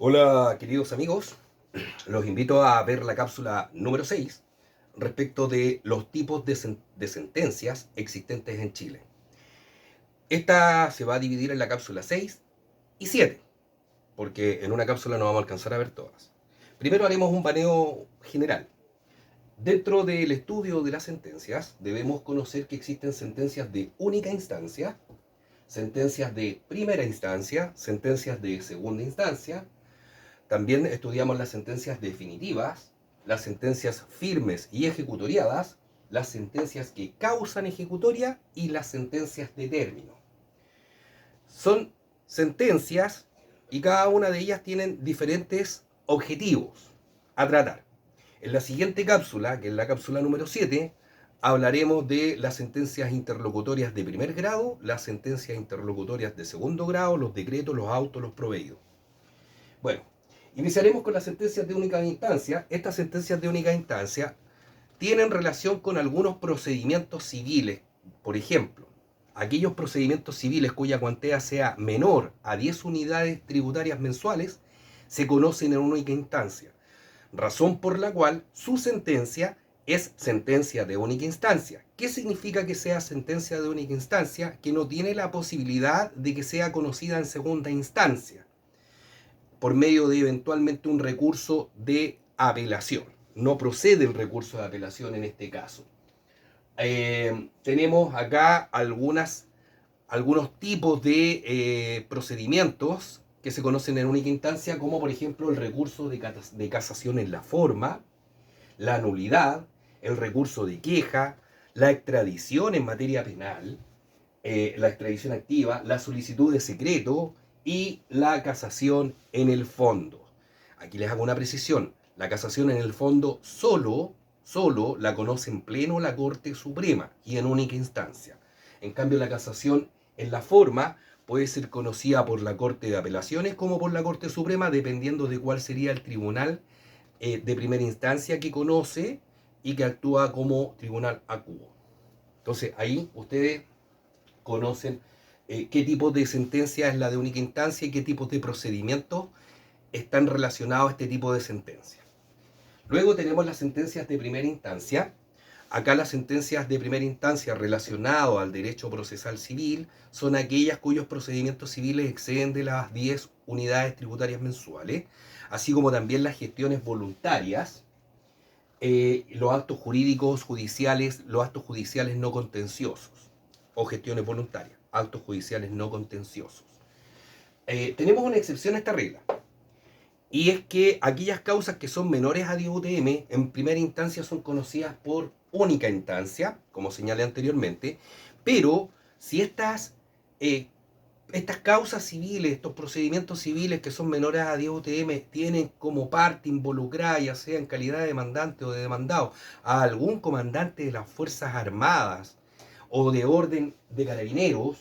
Hola queridos amigos, los invito a ver la cápsula número 6 respecto de los tipos de sentencias existentes en Chile. Esta se va a dividir en la cápsula 6 y 7, porque en una cápsula no vamos a alcanzar a ver todas. Primero haremos un paneo general. Dentro del estudio de las sentencias debemos conocer que existen sentencias de única instancia, sentencias de primera instancia, sentencias de segunda instancia. También estudiamos las sentencias definitivas, las sentencias firmes y ejecutoriadas, las sentencias que causan ejecutoria y las sentencias de término. Son sentencias y cada una de ellas tienen diferentes objetivos a tratar. En la siguiente cápsula, que es la cápsula número 7, hablaremos de las sentencias interlocutorias de primer grado, las sentencias interlocutorias de segundo grado, los decretos, los autos, los proveídos. Bueno, iniciaremos con las sentencias de única instancia. Estas sentencias de única instancia tienen relación con algunos procedimientos civiles. Por ejemplo, aquellos procedimientos civiles cuya cuantía sea menor a 10 unidades tributarias mensuales se conocen en única instancia, razón por la cual su sentencia es sentencia de única instancia. ¿Qué significa que sea sentencia de única instancia? Que no tiene la posibilidad de que sea conocida en segunda instancia por medio de eventualmente un recurso de apelación. No procede el recurso de apelación en este caso. Tenemos acá algunos tipos de procedimientos que se conocen en única instancia, como por ejemplo el recurso de casación en la forma, la nulidad, el recurso de queja, la extradición en materia penal, la extradición activa, la solicitud de secreto y la casación en el fondo. Aquí les hago una precisión. La casación en el fondo solo la conoce en pleno la Corte Suprema y en única instancia. En cambio, la casación en la forma puede ser conocida por la Corte de Apelaciones como por la Corte Suprema, dependiendo de cuál sería el tribunal de primera instancia que conoce y que actúa como tribunal acuo. Entonces, ahí ustedes conocen qué tipo de sentencia es la de única instancia y qué tipos de procedimientos están relacionados a este tipo de sentencia. Luego tenemos las sentencias de primera instancia. Acá las sentencias de primera instancia relacionadas al derecho procesal civil son aquellas cuyos procedimientos civiles exceden de las 10 unidades tributarias mensuales, así como también las gestiones voluntarias, los actos jurídicos judiciales, los actos judiciales no contenciosos o gestiones voluntarias, actos judiciales no contenciosos. Tenemos una excepción a esta regla, y es que aquellas causas que son menores a 10 UTM en primera instancia son conocidas por única instancia, como señalé anteriormente, pero si estas causas civiles, estos procedimientos civiles que son menores a 10 UTM tienen como parte involucrada, ya sea en calidad de demandante o de demandado, a algún comandante de las Fuerzas Armadas o de orden de carabineros,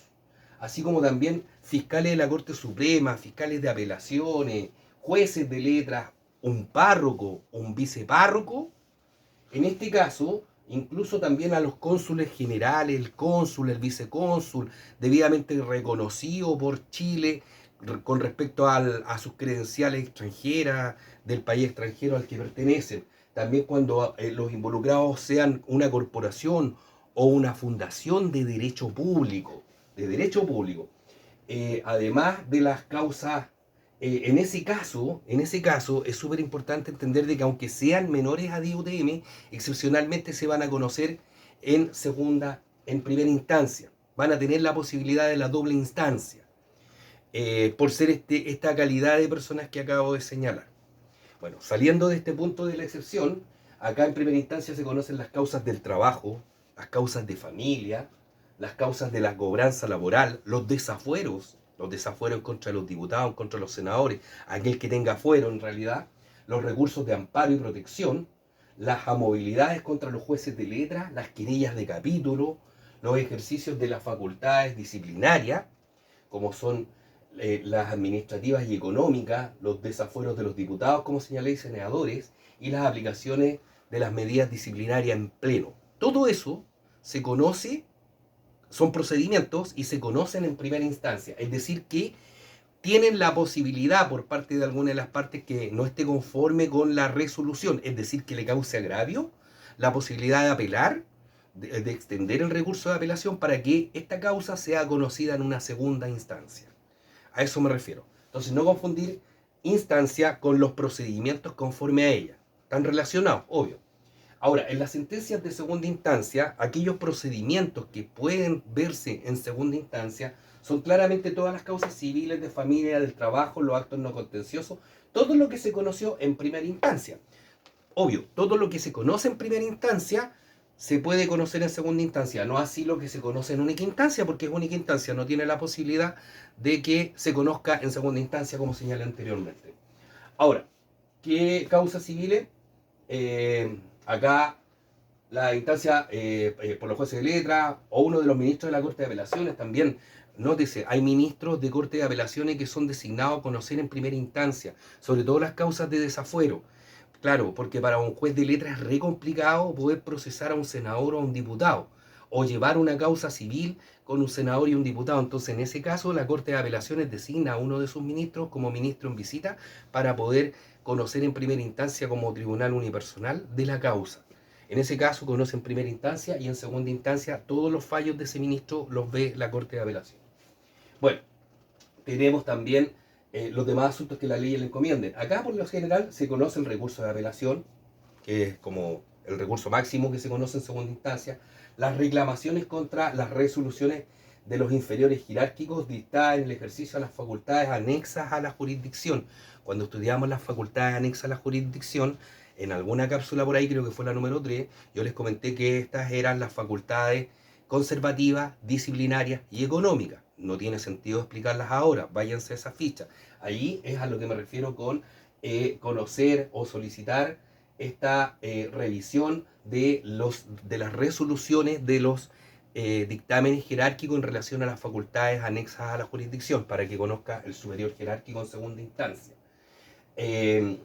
así como también fiscales de la Corte Suprema, fiscales de apelaciones, jueces de letras, un párroco, un vicepárroco, en este caso, incluso también a los cónsules generales, el cónsul, el vicecónsul, debidamente reconocido por Chile con respecto a sus credenciales extranjeras del país extranjero al que pertenecen. También cuando los involucrados sean una corporación o una fundación de derecho público. Además de las causas en ese caso es súper importante entender de que aunque sean menores a 10 UTM, excepcionalmente se van a conocer en primera instancia. Van a tener la posibilidad de la doble instancia, por ser esta calidad de personas que acabo de señalar. Bueno, saliendo de este punto de la excepción, acá en primera instancia se conocen las causas del trabajo, las causas de familia, las causas de la cobranza laboral, los desafueros contra los diputados, contra los senadores, aquel que tenga fuero en realidad, los recursos de amparo y protección, las amovilidades contra los jueces de letras, las querellas de capítulo, los ejercicios de las facultades disciplinarias, como son las administrativas y económicas, los desafueros de los diputados, como señalé, y senadores, y las aplicaciones de las medidas disciplinarias en pleno. Todo eso se conoce, son procedimientos y se conocen en primera instancia. Es decir, que tienen la posibilidad por parte de alguna de las partes que no esté conforme con la resolución, es decir, que le cause agravio, la posibilidad de apelar, de extender el recurso de apelación para que esta causa sea conocida en una segunda instancia. A eso me refiero. Entonces, no confundir instancia con los procedimientos conforme a ella. Están relacionados, obvio. Ahora, en las sentencias de segunda instancia, aquellos procedimientos que pueden verse en segunda instancia son claramente todas las causas civiles de familia, del trabajo, los actos no contenciosos, todo lo que se conoció en primera instancia. Obvio, todo lo que se conoce en primera instancia se puede conocer en segunda instancia, no así lo que se conoce en única instancia, porque es única instancia, no tiene la posibilidad de que se conozca en segunda instancia, como señalé anteriormente. Ahora, ¿qué causas civiles? Acá la instancia por los jueces de letra o uno de los ministros de la Corte de Apelaciones también. Nótese, hay ministros de Corte de Apelaciones que son designados a conocer en primera instancia, sobre todo las causas de desafuero. Claro, porque para un juez de letra es re complicado poder procesar a un senador o a un diputado, o llevar una causa civil con un senador y un diputado. Entonces, en ese caso, la Corte de Apelaciones designa a uno de sus ministros como ministro en visita para poder conocer en primera instancia como tribunal unipersonal de la causa. En ese caso, conoce en primera instancia y en segunda instancia todos los fallos de ese ministro los ve la Corte de Apelaciones. Bueno, tenemos también los demás asuntos que la ley le encomiende. Acá, por lo general, se conoce el recurso de apelación, que es como el recurso máximo que se conoce en segunda instancia, las reclamaciones contra las resoluciones de los inferiores jerárquicos dictadas en el ejercicio de las facultades anexas a la jurisdicción. Cuando estudiamos las facultades anexas a la jurisdicción, en alguna cápsula por ahí, creo que fue la número 3, yo les comenté que estas eran las facultades conservativas, disciplinarias y económicas. No tiene sentido explicarlas ahora, váyanse a esa ficha. Ahí es a lo que me refiero con conocer o solicitar esta revisión de las resoluciones de los dictámenes jerárquicos en relación a las facultades anexas a la jurisdicción, para que conozca el superior jerárquico en segunda instancia. Eh,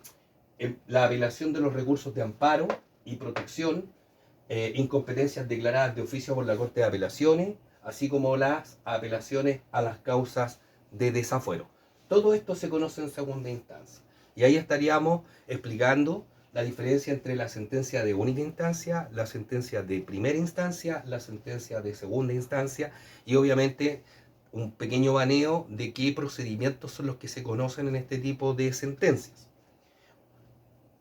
la apelación de los recursos de amparo y protección, incompetencias declaradas de oficio por la Corte de Apelaciones, así como las apelaciones a las causas de desafuero. Todo esto se conoce en segunda instancia. Y ahí estaríamos explicando la diferencia entre la sentencia de única instancia, la sentencia de primera instancia, la sentencia de segunda instancia y obviamente un pequeño baneo de qué procedimientos son los que se conocen en este tipo de sentencias,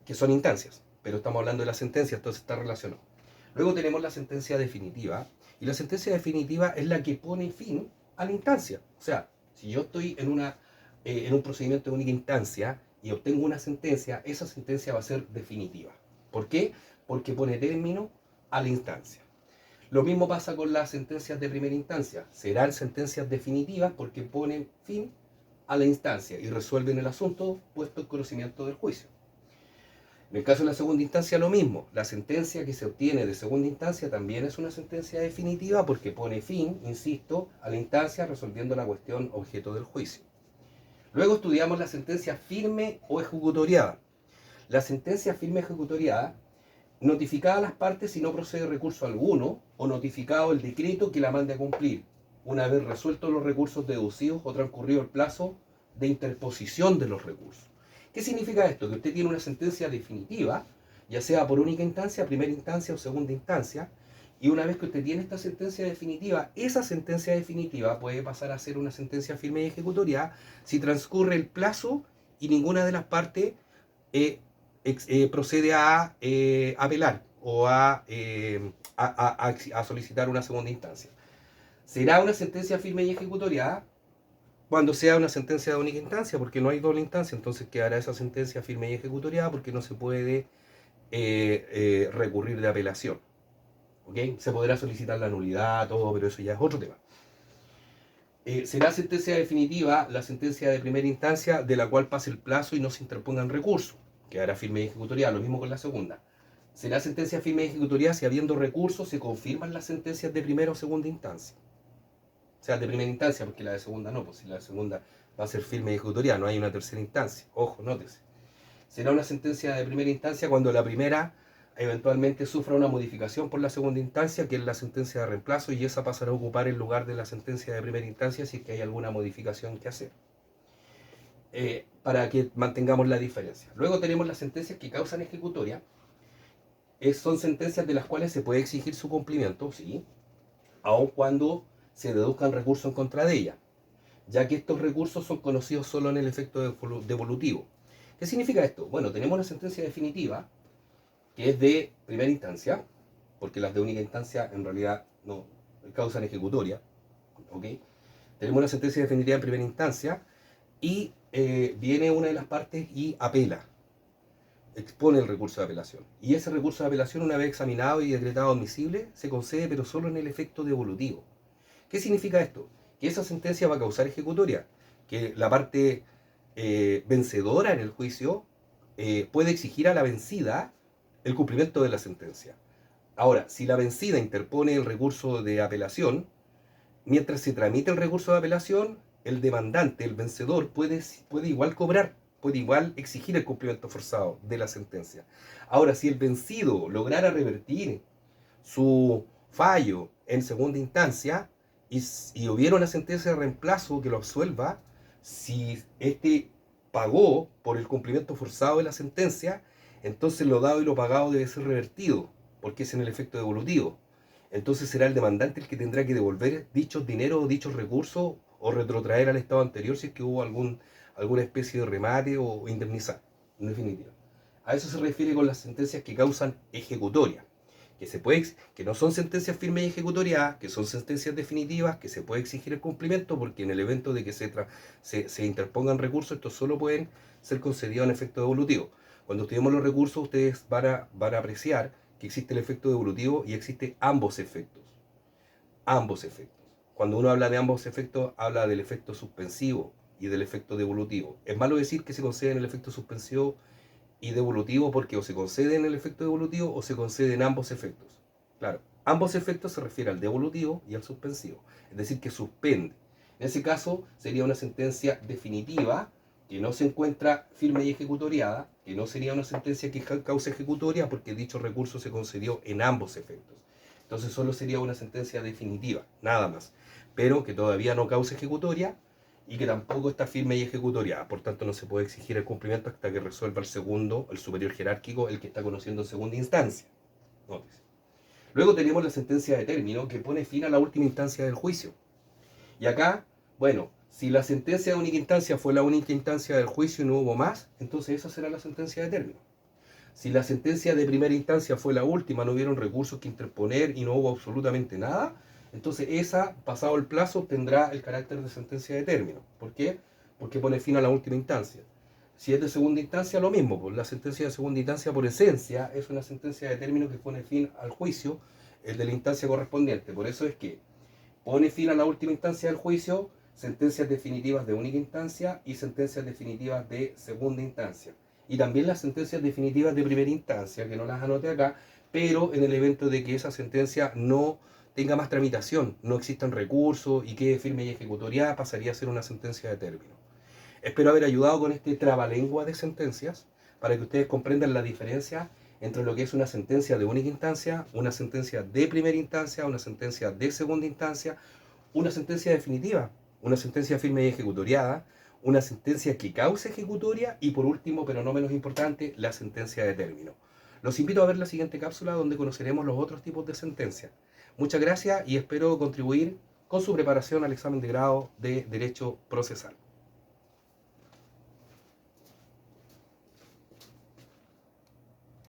que son instancias, pero estamos hablando de la sentencia, entonces está relacionado. Luego tenemos la sentencia definitiva, y la sentencia definitiva es la que pone fin a la instancia. O sea, si yo estoy en un procedimiento de única instancia y obtengo una sentencia, esa sentencia va a ser definitiva. ¿Por qué? Porque pone término a la instancia. Lo mismo pasa con las sentencias de primera instancia. Serán sentencias definitivas porque ponen fin a la instancia y resuelven el asunto puesto en conocimiento del juicio. En el caso de la segunda instancia, lo mismo. La sentencia que se obtiene de segunda instancia también es una sentencia definitiva porque pone fin, insisto, a la instancia resolviendo la cuestión objeto del juicio. Luego estudiamos la sentencia firme o ejecutoriada. La sentencia firme ejecutoriada, notificada a las partes si no procede recurso alguno o notificado el decreto que la mande a cumplir, una vez resueltos los recursos deducidos o transcurrido el plazo de interposición de los recursos. ¿Qué significa esto? Que usted tiene una sentencia definitiva, ya sea por única instancia, primera instancia o segunda instancia, y una vez que usted tiene esta sentencia definitiva, esa sentencia definitiva puede pasar a ser una sentencia firme y ejecutoriada si transcurre el plazo y ninguna de las partes procede a apelar o a solicitar una segunda instancia. Será una sentencia firme y ejecutoriada cuando sea una sentencia de única instancia, porque no hay doble instancia, entonces quedará esa sentencia firme y ejecutoriada porque no se puede recurrir de apelación. ¿Okay? Se podrá solicitar la nulidad, todo, pero eso ya es otro tema. Será sentencia definitiva la sentencia de primera instancia de la cual pase el plazo y no se interpongan recursos. Quedará firme y ejecutoriada, lo mismo con la segunda. Será sentencia firme y ejecutoriada si habiendo recursos se confirman las sentencias de primera o segunda instancia. O sea, de primera instancia, porque la de segunda no, pues si la de segunda va a ser firme y ejecutoriada, no hay una tercera instancia. Ojo, nótese. Será una sentencia de primera instancia cuando la primera eventualmente sufra una modificación por la segunda instancia, que es la sentencia de reemplazo, y esa pasará a ocupar el lugar de la sentencia de primera instancia si es que hay alguna modificación que hacer. para que mantengamos la diferencia. Luego tenemos las sentencias que causan ejecutoria. Son sentencias de las cuales se puede exigir su cumplimiento, sí, aun cuando se deduzcan recursos en contra de ella, ya que estos recursos son conocidos solo en el efecto devolutivo. ¿Qué significa esto? Bueno, tenemos una sentencia definitiva, que es de primera instancia, porque las de única instancia en realidad no causan ejecutoria, ¿ok? Tenemos una sentencia definitiva en primera instancia y viene una de las partes y apela, expone el recurso de apelación. Y ese recurso de apelación, una vez examinado y decretado admisible, se concede pero solo en el efecto devolutivo. ¿Qué significa esto? Que esa sentencia va a causar ejecutoria, que la parte vencedora en el juicio puede exigir a la vencida el cumplimiento de la sentencia. Ahora, si la vencida interpone el recurso de apelación, mientras se tramite el recurso de apelación, el demandante, el vencedor, puede igual cobrar, puede igual exigir el cumplimiento forzado de la sentencia. Ahora, si el vencido lograra revertir su fallo en segunda instancia y hubiera una sentencia de reemplazo que lo absuelva, si este pagó por el cumplimiento forzado de la sentencia, entonces lo dado y lo pagado debe ser revertido, porque es en el efecto devolutivo. Entonces será el demandante el que tendrá que devolver dichos dineros o dichos recursos o retrotraer al estado anterior si es que hubo alguna especie de remate o indemnizar, en definitiva. A eso se refiere con las sentencias que causan ejecutoria, que no son sentencias firmes y ejecutoriadas, que son sentencias definitivas, que se puede exigir el cumplimiento, porque en el evento de que se interpongan recursos, estos solo pueden ser concedidos en efecto devolutivo. Cuando estudiemos los recursos, ustedes van a apreciar que existe el efecto devolutivo y existe ambos efectos. Ambos efectos. Cuando uno habla de ambos efectos, habla del efecto suspensivo y del efecto devolutivo. Es malo decir que se concede en el efecto suspensivo y devolutivo, porque o se concede en el efecto devolutivo o se concede en ambos efectos. Claro, ambos efectos se refieren al devolutivo y al suspensivo, es decir, que suspende. En ese caso sería una sentencia definitiva que no se encuentra firme y ejecutoriada, que no sería una sentencia que cause ejecutoria porque dicho recurso se concedió en ambos efectos. Entonces solo sería una sentencia definitiva, nada más, pero que todavía no cause ejecutoria y que tampoco está firme y ejecutoriada. Por tanto, no se puede exigir el cumplimiento hasta que resuelva el segundo, el superior jerárquico, el que está conociendo en segunda instancia. Nótese. Luego tenemos la sentencia de término, que pone fin a la última instancia del juicio. Y acá, bueno, si la sentencia de única instancia fue la única instancia del juicio y no hubo más, entonces esa será la sentencia de término. Si la sentencia de primera instancia fue la última, no hubieron recursos que interponer y no hubo absolutamente nada, entonces esa, pasado el plazo, tendrá el carácter de sentencia de término. ¿Por qué? Porque pone fin a la última instancia. Si es de segunda instancia, lo mismo, pues la sentencia de segunda instancia por esencia es una sentencia de término que pone fin al juicio, el de la instancia correspondiente. Por eso es que pone fin a la última instancia del juicio, sentencias definitivas de única instancia y sentencias definitivas de segunda instancia. Y también las sentencias definitivas de primera instancia, que no las anote acá, pero en el evento de que esa sentencia no tenga más tramitación, no existan recursos y quede firme y ejecutoriada, pasaría a ser una sentencia de término. Espero haber ayudado con este trabalengua de sentencias para que ustedes comprendan la diferencia entre lo que es una sentencia de única instancia, una sentencia de primera instancia, una sentencia de segunda instancia, una sentencia definitiva, una sentencia firme y ejecutoriada, una sentencia que cause ejecutoria y por último, pero no menos importante, la sentencia de término. Los invito a ver la siguiente cápsula donde conoceremos los otros tipos de sentencias. Muchas gracias y espero contribuir con su preparación al examen de grado de Derecho Procesal.